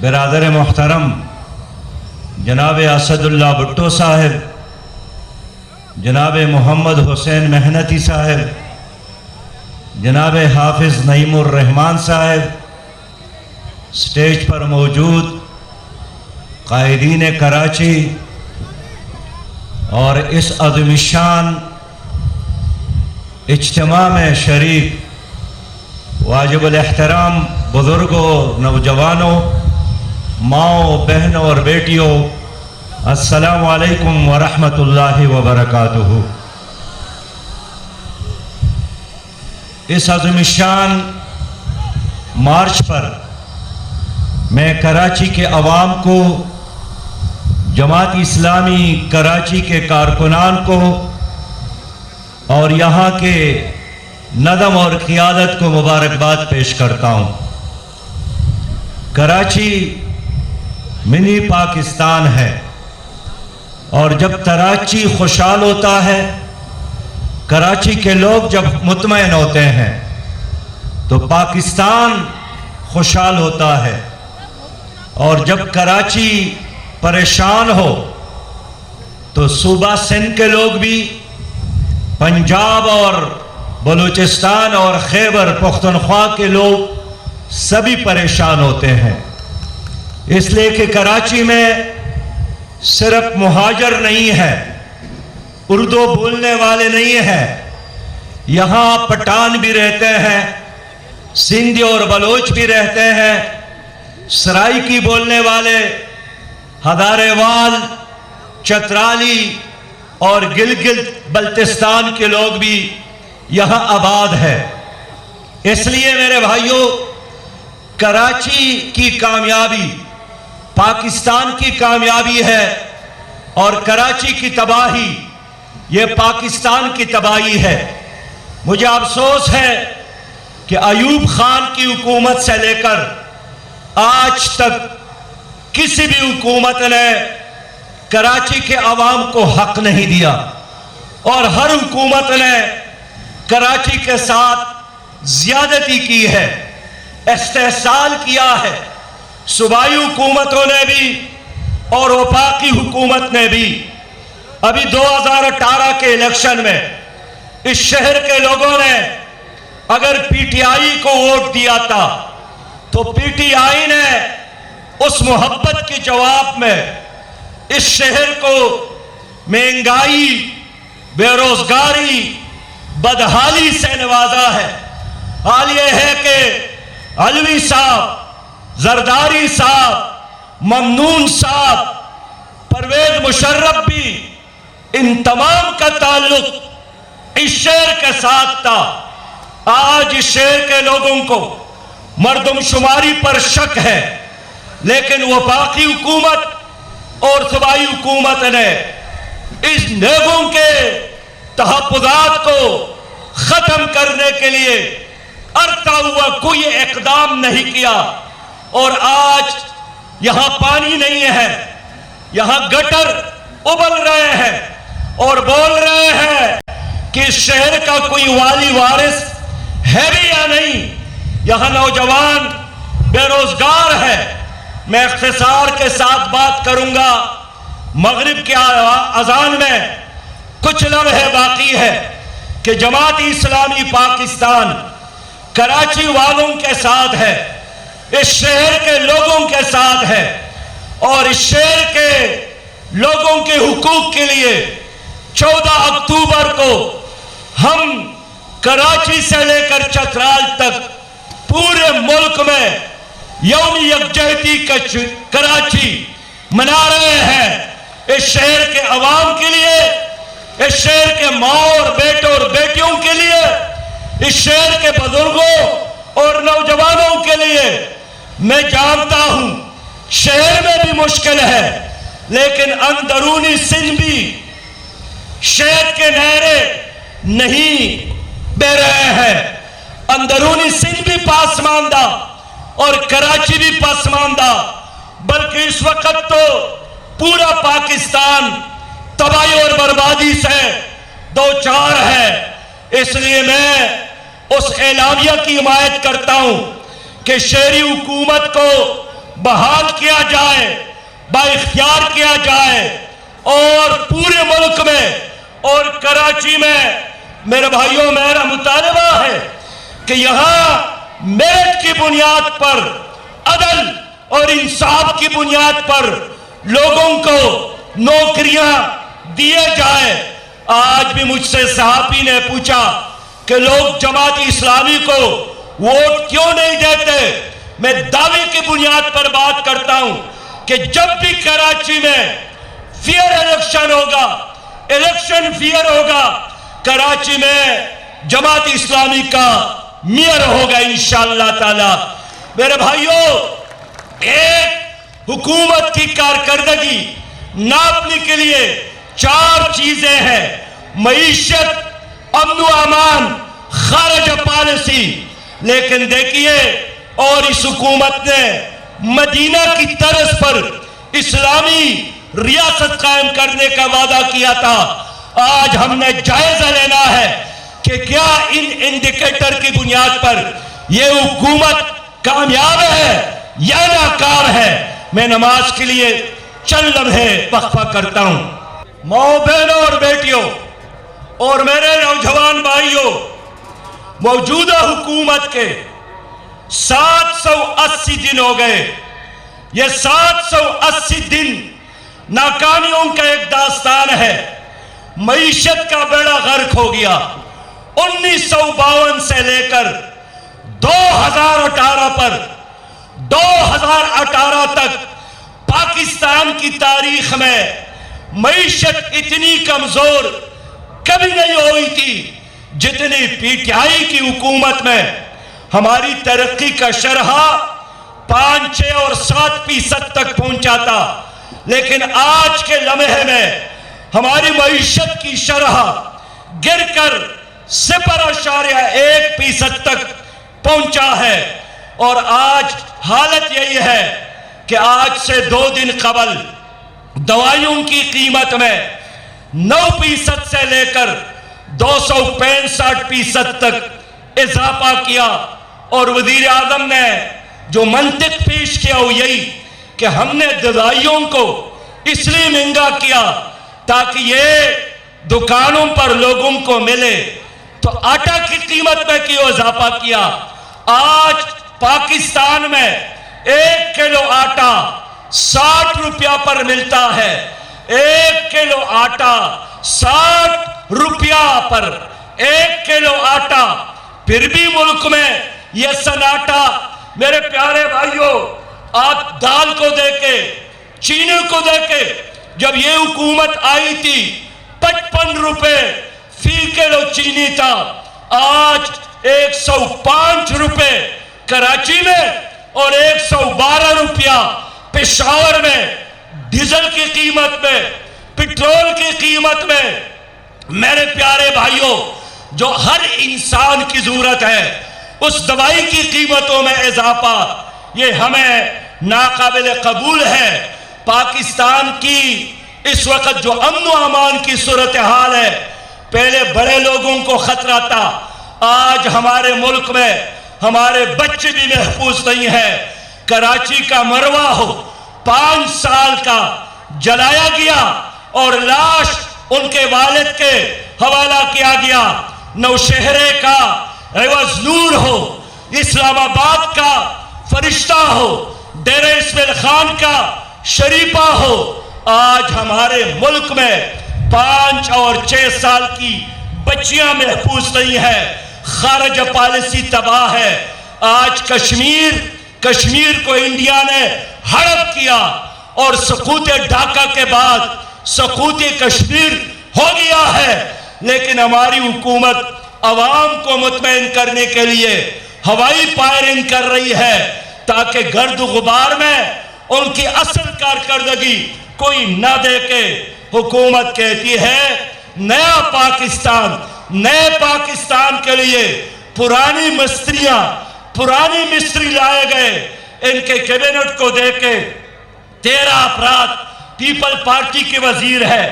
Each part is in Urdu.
برادر محترم جناب اسد اللہ بھٹو صاحب، جناب محمد حسین محنتی صاحب، جناب حافظ نعیم الرحمان صاحب، سٹیج پر موجود قائدین کراچی اور اس عظیم الشان اجتماع میں شریک واجب الاحترام بزرگوں، نوجوانوں، ماؤں، بہنوں اور بیٹیوں، السلام علیکم ورحمۃ اللہ وبرکاتہ۔ اس عظیم الشان مارچ پر میں کراچی کے عوام کو، جماعت اسلامی کراچی کے کارکنان کو اور یہاں کے نظم اور قیادت کو مبارکباد پیش کرتا ہوں۔ کراچی منی پاکستان ہے، اور جب کراچی خوشحال ہوتا ہے، کراچی کے لوگ جب مطمئن ہوتے ہیں تو پاکستان خوشحال ہوتا ہے، اور جب کراچی پریشان ہو تو صوبہ سندھ کے لوگ بھی، پنجاب اور بلوچستان اور خیبر پختونخوا کے لوگ سبھی پریشان ہوتے ہیں، اس لیے کہ کراچی میں صرف مہاجر نہیں ہے، اردو بولنے والے نہیں ہیں، یہاں پٹھان بھی رہتے ہیں، سندھی اور بلوچ بھی رہتے ہیں، سرائیکی بولنے والے، ہزارے وال، چترالی اور گلگت بلتستان کے لوگ بھی یہاں آباد ہے۔ اس لیے میرے بھائیوں، کراچی کی کامیابی پاکستان کی کامیابی ہے، اور کراچی کی تباہی یہ پاکستان کی تباہی ہے۔ مجھے افسوس ہے کہ ایوب خان کی حکومت سے لے کر آج تک کسی بھی حکومت نے کراچی کے عوام کو حق نہیں دیا، اور ہر حکومت نے کراچی کے ساتھ زیادتی کی ہے، استحصال کیا ہے، صوبائی حکومتوں نے بھی اور وفاقی حکومت نے بھی۔ ابھی 2018 کے الیکشن میں اس شہر کے لوگوں نے اگر پی ٹی آئی کو ووٹ دیا تھا تو پی ٹی آئی نے اس محبت کے جواب میں اس شہر کو مہنگائی، بے روزگاری، بدحالی سے نوازا ہے۔ حال یہ ہے کہ علوی صاحب، زرداری صاحب، ممنون صاحب، پرویز مشرف بھی، ان تمام کا تعلق اس شہر کے ساتھ تھا۔ آج اس شہر کے لوگوں کو مردم شماری پر شک ہے، لیکن وفاقی حکومت اور صوبائی حکومت نے اس لوگوں کے تحفظات کو ختم کرنے کے لیے ارتا ہوا کوئی اقدام نہیں کیا، اور آج یہاں پانی نہیں ہے، یہاں گٹر ابل رہے ہیں اور بول رہے ہیں کہ اس شہر کا کوئی والی وارث ہے بھی یا نہیں۔ یہاں نوجوان بے روزگار ہے۔ میں اختصار کے ساتھ بات کروں گا، مغرب کے اذان میں کچھ لمحے باقی ہے کہ جماعت اسلامی پاکستان کراچی والوں کے ساتھ ہے، اس شہر کے لوگوں کے ساتھ ہے، اور اس شہر کے لوگوں کے حقوق کے لیے 14 اکتوبر کو ہم کراچی سے لے کر چترال تک پورے ملک میں یوم یکجہتی کراچی منا رہے ہیں، اس شہر کے عوام کے لیے، اس شہر کے ماں اور بیٹوں اور بیٹیوں کے لیے، اس شہر کے بزرگوں اور نوجوانوں کے لیے۔ میں جانتا ہوں شہر میں بھی مشکل ہے، لیکن اندرونی سندھ بھی شہد کے نہرے نہیں بہ رہے ہیں، اندرونی سندھ بھی پاسماندہ اور کراچی بھی پسماندہ، بلکہ اس وقت تو پورا پاکستان تباہی اور بربادی سے دوچار ہے۔ اس لیے میں اس اعلامیہ کی حمایت کرتا ہوں کہ شہری حکومت کو بحال کیا جائے، با اختیار کیا جائے، اور پورے ملک میں اور کراچی میں میرے بھائیوں میرا مطالبہ ہے کہ یہاں میرٹ کی بنیاد پر، عدل اور انصاف کی بنیاد پر لوگوں کو نوکریاں دیے جائے۔ آج بھی مجھ سے صحافی نے پوچھا کہ لوگ جماعت اسلامی کو ووٹ کیوں نہیں دیتے؟ میں دعوے کی بنیاد پر بات کرتا ہوں کہ جب بھی کراچی میں فیئر الیکشن ہوگا، الیکشن فیئر ہوگا، کراچی میں جماعت اسلامی کا میئر ہوگا انشاءاللہ تعالی۔ میرے بھائیوں، ایک حکومت کی کارکردگی ناپنے کے لیے 4 چیزیں ہیں: معیشت، امن و امان، خارجہ پالیسی۔ لیکن دیکھیے، اور اس حکومت نے مدینہ کی طرز پر اسلامی ریاست قائم کرنے کا وعدہ کیا تھا۔ آج ہم نے جائزہ لینا ہے کہ کیا ان انڈیکیٹر کی بنیاد پر یہ حکومت کامیاب ہے یا ناکام ہے۔ میں نماز کے لیے چند لمحے وقفہ کرتا ہوں۔ ماؤں بہنوں اور بیٹیوں اور میرے نوجوان بھائیوں، موجودہ حکومت کے 780 دن ہو گئے۔ یہ 780 دن ناکامیوں کا ایک داستان ہے۔ معیشت کا بیڑا غرق ہو گیا۔ 1952 سے لے کر 2018 پر 2018 تک پاکستان کی تاریخ میں معیشت اتنی کمزور کبھی نہیں ہوئی تھی جتنی پی ٹی آئی کی حکومت میں۔ ہماری ترقی کا شرح 5, 6 اور 7% تک پہنچا تھا، لیکن آج کے لمحے میں ہماری معیشت کی شرح گر کر 0.1% تک پہنچا ہے۔ اور آج حالت یہی ہے کہ آج سے 2 دن قبل دوائیوں کی قیمت میں 9% سے لے کر 265% تک اضافہ کیا، اور وزیر اعظم نے جو منطق پیش کیا وہ یہی کہ ہم نے دوائیوں کو اس لیے مہنگا کیا تاکہ یہ دکانوں پر لوگوں کو ملے۔ تو آٹا کی قیمت میں کیوں اضافہ کیا؟ آج پاکستان میں 1 کلو آٹا 60 روپیہ پر ملتا ہے۔ 1 کلو آٹا 60 روپیہ پر، 1 کلو آٹا۔ پھر بھی ملک میں یہ سناٹا۔ میرے پیارے بھائیوں، آپ دال کو دیکھیں، چینی کو دیکھیں۔ جب یہ حکومت آئی تھی 55 روپے فی کلو چینی تھا، آج 105 روپے کراچی میں اور 112 روپیہ پشاور میں۔ ڈیزل کی قیمت میں، پٹرول کی قیمت میں۔ میرے پیارے بھائیوں، جو ہر انسان کی ضرورت ہے اس دوائی کی قیمتوں میں اضافہ، یہ ہمیں ناقابل قبول ہے۔ پاکستان کی اس وقت جو امن و امان کی صورتحال ہے، پہلے بڑے لوگوں کو خطرہ تھا، آج ہمارے ملک میں ہمارے بچے بھی محفوظ نہیں ہیں۔ کراچی کا مروا ہو 5 سال کا جلایا گیا اور لاش ان کے والد کے حوالہ کیا گیا۔ نوشہرے کا عوض نور ہو، اسلام آباد کا فرشتہ ہو، ڈیرہ اسماعیل خان کا شریفہ ہو، آج ہمارے ملک میں 5 اور 6 سال کی بچیاں محفوظ نہیں ہیں۔ خارجہ پالیسی تباہ ہے۔ آج کشمیر کو انڈیا نے ہڑپ کیا اور سقوط ڈھاکہ کے بعد سقوط کشمیر ہو گیا ہے، لیکن ہماری حکومت عوام کو مطمئن کرنے کے لیے ہوائی فائرنگ کر رہی ہے تاکہ گرد و غبار میں ان کی اصل کارکردگی کوئی نہ دیکھے۔ حکومت کہتی ہے نیا پاکستان کے لیے پرانی مستری لائے گئے۔ ان کے کیبنٹ کو دیکھے، 13 افراد پیپل پارٹی کے وزیر ہے،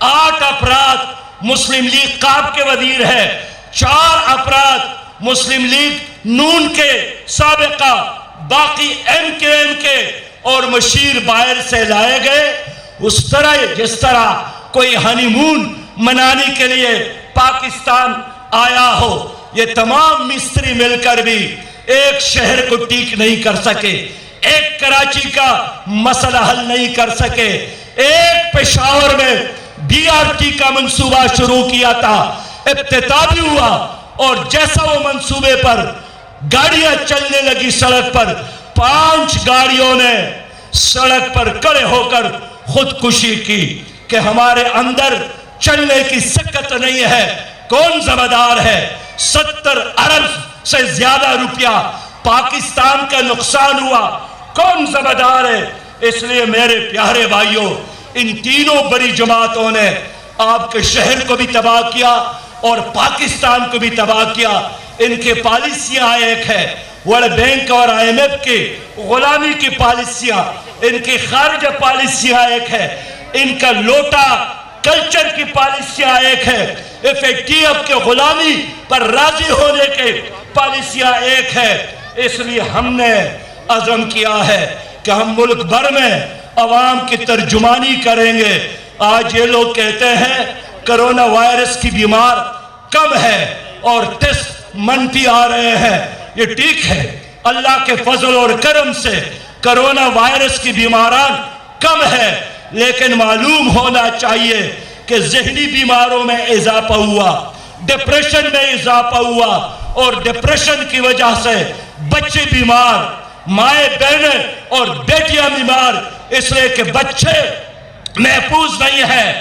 8 افراد مسلم لیگ قاب کے وزیر ہے، 4 افراد مسلم لیگ نون کے سابقہ، باقی ایم کے اور مشیر باہر سے لائے گئے، اس طرح جس طرح کوئی ہنی مون منانے کے لیے پاکستان آیا ہو، یہ تمام مستری مل کر بھی ایک شہر کو ٹھیک نہیں کر سکے، ایک کراچی کا مسئلہ حل نہیں کر سکے۔ ایک پشاور میں BRT کا منصوبہ شروع کیا تھا، افتتاح بھی ہوا، اور جیسا وہ منصوبے پر گاڑیاں چلنے لگی سڑک پر، 5 گاڑیوں نے سڑک پر کھڑے ہو کر خودکشی کی کہ ہمارے اندر چلنے کی سکت نہیں ہے۔ کون ذمہ دار ہے؟ 70 ارب سے زیادہ روپیہ پاکستان کا نقصان ہوا، کون ذمہ دار ہے؟ اس لیے میرے پیارے بھائیوں، ان تینوں بڑی جماعتوں نے آپ کے شہر کو بھی تباہ کیا اور پاکستان کو بھی تباہ کیا۔ ان کے پالیسیاں ایک ہے، ورلڈ بینک اور IMF کی غلامی کی پالیسیاں، ان کی خارجہ پالیسیاں ایک ہے، ان کا لوٹا کلچر کی پالیسیاں ایک ہے، FATF کے غلامی پر راضی ہونے کے پالیسیاں ایک ہے۔ اس لیے ہم نے عزم کیا ہے کہ ہم ملک بھر میں عوام کی ترجمانی کریں گے۔ آج یہ لوگ کہتے ہیں کرونا وائرس کی بیمار کم ہے اور ٹیسٹ منفی آ رہے ہیں، یہ ٹھیک ہے، اللہ کے فضل اور کرم سے کرونا وائرس کی بیماران کم ہے، لیکن معلوم ہونا چاہیے کہ ذہنی بیماروں میں اضافہ ہوا، ڈپریشن میں اضافہ ہوا، اور ڈپریشن کی وجہ سے بچے بیمار، مائیں بہنیں اور بیٹیاں بیمار، اس لیے کہ بچے محفوظ نہیں ہیں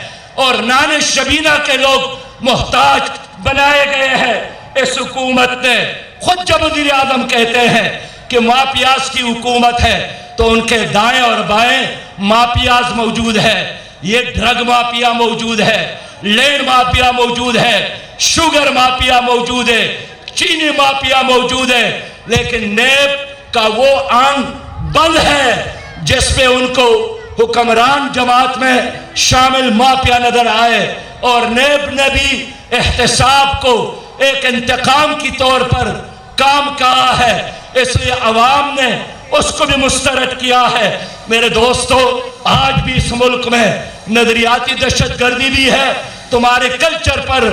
اور نان شبینہ کے لوگ محتاج بنائے گئے ہیں۔ اس حکومت نے خود جب وزیر اعظم کہتے ہیں کہ مافیاز کی حکومت ہے تو ان کے دائیں اور بائیں مافیاز موجود ہے، یہ ڈرگ مافیا موجود ہے، لینڈ مافیا موجود ہے، شوگر مافیا موجود ہے، چینی مافیا موجود ہے، لیکن نیب کا وہ آنگ بند ہے جس پہ ان کو حکمران جماعت میں شامل مافیا نظر آئے، اور نیب نے بھی احتساب کو ایک انتقام کی طور پر کام کہا ہے، اس لیے عوام نے اس کو بھی مسترد کیا ہے۔ میرے دوستو، آج بھی اس ملک میں نظریاتی دہشت گردی بھی ہے، تمہارے کلچر پر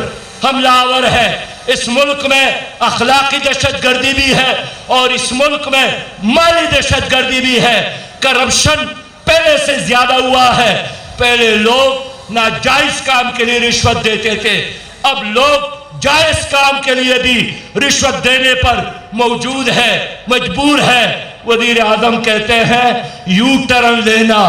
حملہ آور ہے، اس ملک میں اخلاقی دہشت گردی بھی ہے، اور اس ملک میں مالی دہشت گردی بھی ہے۔ کرپشن پہلے سے زیادہ ہوا ہے، پہلے لوگ ناجائز کام کے لیے رشوت دیتے تھے، اب لوگ جائز کام کے لیے بھی رشوت دینے پر موجود ہے، مجبور ہے۔ وزیر اعظم کہتے ہیں یو ٹرن لینا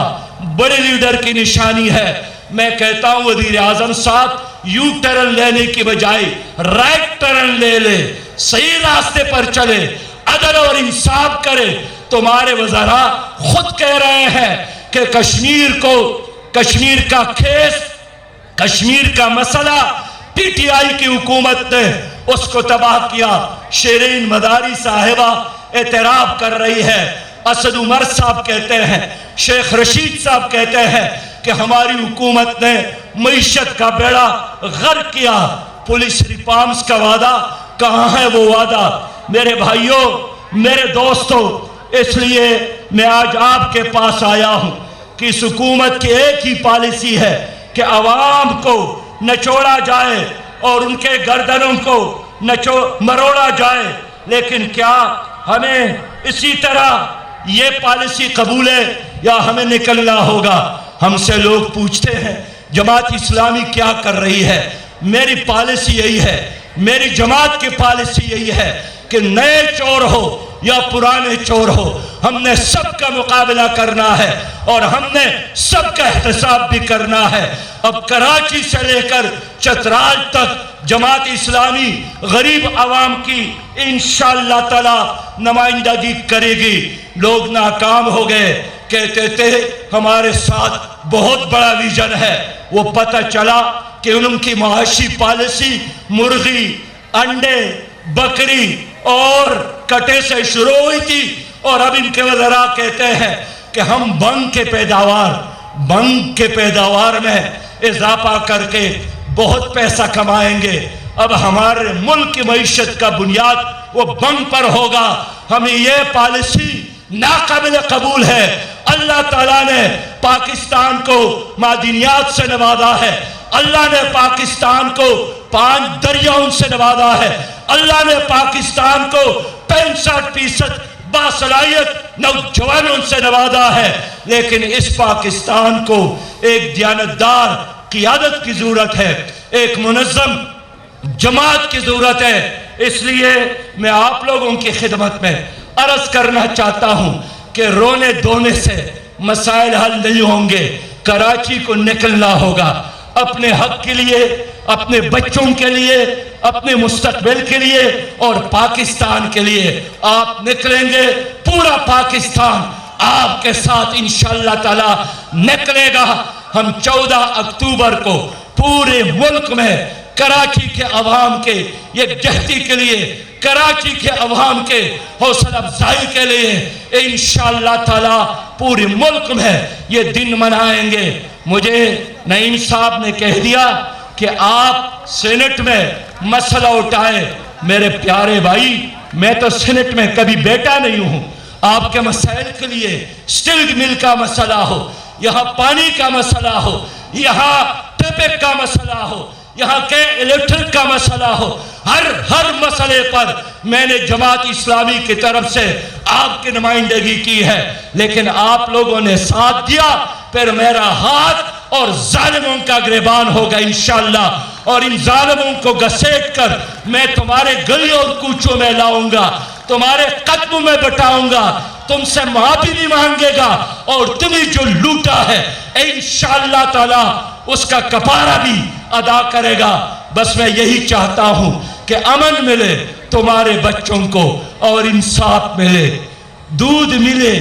بڑے لیڈر کی نشانی ہے، میں کہتا ہوں وزیر اعظم صاحب یو ٹرن لینے کی بجائے رائٹ ٹرن لے لے، صحیح راستے پر چلے، عدل اور انصاف کرے۔ تمہارے وزراء خود کہہ رہے ہیں کہ کشمیر کا کیس، کشمیر کا مسئلہ PTI کی حکومت نے اس کو تباہ کیا۔ شیرین مداری صاحبہ اعتراف کر رہی ہے، اسد عمر صاحب کہتے ہیں، شیخ رشید صاحب کہتے ہیں کہ ہماری حکومت نے معیشت کا بیڑا غرق کیا۔ پولیس ریفارمز کا وعدہ کہاں ہے وہ وعدہ؟ میرے بھائیوں، میرے دوستوں، اس لیے میں آج آپ کے پاس آیا ہوں کہ اس حکومت کی ایک ہی پالیسی ہے کہ عوام کو نچوڑا جائے اور ان کے گردنوں کو مروڑا جائے، لیکن کیا ہمیں اسی طرح یہ پالیسی قبول ہے یا ہمیں نکلنا ہوگا؟ ہم سے لوگ پوچھتے ہیں جماعت اسلامی کیا کر رہی ہے؟ میری پالیسی یہی ہے، میری جماعت کی پالیسی یہی ہے کہ نئے چور ہو یا پرانے چور ہو، ہم نے سب کا مقابلہ کرنا ہے اور ہم نے سب کا احتساب بھی کرنا ہے۔ اب کراچی سے لے کر چترال تک جماعت اسلامی غریب عوام کی انشاءاللہ تعالی نمائندگی کرے گی۔ لوگ ناکام ہو گئے، کہتے تھے ہمارے ساتھ بہت بڑا ویژن ہے، وہ پتہ چلا کہ ان کی معاشی پالیسی مرغی، انڈے، بکری اور کٹے سے شروع ہوئی تھی، اور اب ان کے وزراء کہتے ہیں کہ ہم بنگ کے پیداوار میں اضافہ کر کے بہت پیسہ کمائیں گے۔ اب ہمارے ملک کی معیشت کا بنیاد وہ بنگ پر ہوگا۔ ہمیں یہ پالیسی ناقابل قبول ہے اللہ تعالیٰ نے پاکستان کو معدنیات سے نوازا ہے، اللہ نے پاکستان کو 5 دریاؤں سے نوازا ہے، اللہ نے پاکستان کو 65% باصلاحیت نوجوانوں سے نوازا ہے، لیکن اس پاکستان کو ایک دیانتدار قیادت کی ضرورت ہے، ایک منظم جماعت کی ضرورت ہے۔ اس لیے میں آپ لوگوں کی خدمت میں عرض کرنا چاہتا ہوں کہ رونے دھونے سے مسائل حل نہیں ہوں گے، کراچی کو نکلنا ہوگا، اپنے حق کے لیے، اپنے بچوں کے لیے، اپنے مستقبل کے لیے اور پاکستان کے لیے آپ نکلیں گے، پورا پاکستان آپ کے ساتھ انشاءاللہ تعالی نکلے گا۔ ہم 14 اکتوبر کو پورے ملک میں کراچی کے عوام کے یکجہتی کے لیے، کراچی کے عوام کے حوصلہ افزائی کے لیے انشاءاللہ تعالی پورے ملک میں یہ دن منائیں گے۔ مجھے نعیم صاحب نے کہہ دیا کہ آپ سینٹ میں مسئلہ اٹھائے۔ میرے پیارے بھائی، میں تو سینٹ میں کبھی بیٹا نہیں ہوں۔ آپ کے مسائل کے لیے سٹیل مل کا مسئلہ ہو، یہاں پانی کا مسئلہ ہو، یہاں ٹیپک کا مسئلہ ہو، یہاں کے الیکٹرک کا مسئلہ ہو، ہر مسئلے پر میں نے جماعت اسلامی کی طرف سے آپ کی نمائندگی کی ہے، لیکن آپ لوگوں نے ساتھ دیا، پھر میرا ہاتھ اور ظالموں کا گریبان ہوگا انشاءاللہ، اور ان ظالموں کو گھسیٹ کر میں تمہارے گلی اور کوچوں میں لاؤں گا، تمہارے قدموں میں بٹاؤں گا، تم سے معافی بھی مانگے گا، اور تمہیں جو لوٹا ہے انشاءاللہ تعالی اس کا کفارہ بھی ادا کرے گا۔ بس میں یہی چاہتا ہوں کہ امن ملے تمہارے بچوں کو، اور انصاف ملے، دودھ ملے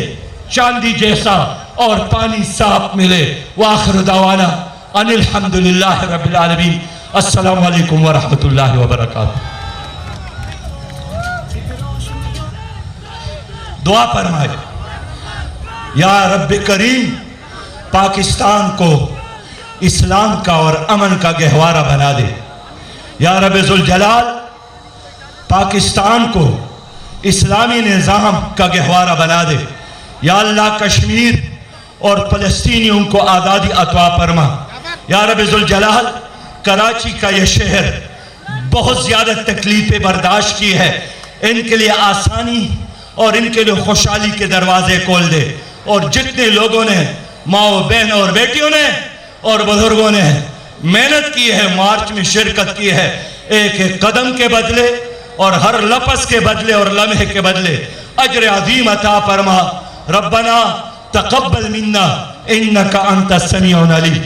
چاندی جیسا اور پانی صاف ملے۔ وآخر دعوانا ان الحمدللہ رب العالمین۔ السلام علیکم ورحمۃ اللہ وبرکاتہ۔ دعا فرمائے، یا رب کریم پاکستان کو اسلام کا اور امن کا گہوارہ بنا دے۔ یا رب ذوالجلال پاکستان کو اسلامی نظام کا گہوارہ بنا دے۔ یا اللہ کشمیر اور فلسطینیوں کو آزادی عطا فرما۔ یا رب ذوالجلال کراچی کا یہ شہر بہت زیادہ تکلیفیں برداشت کی ہے، ان کے لیے آسانی اور ان کے لیے خوشحالی کے دروازے کھول دے، اور جتنے لوگوں نے، ماں بہن اور بیٹیوں نے اور بزرگوں نے محنت کی ہے، مارچ میں شرکت کی ہے، ایک ایک قدم کے بدلے اور ہر لفظ کے بدلے اور لمحے کے بدلے اجر عظیم عطا فرما۔ ربنا تقبل منا انک انت السمیع العلیم۔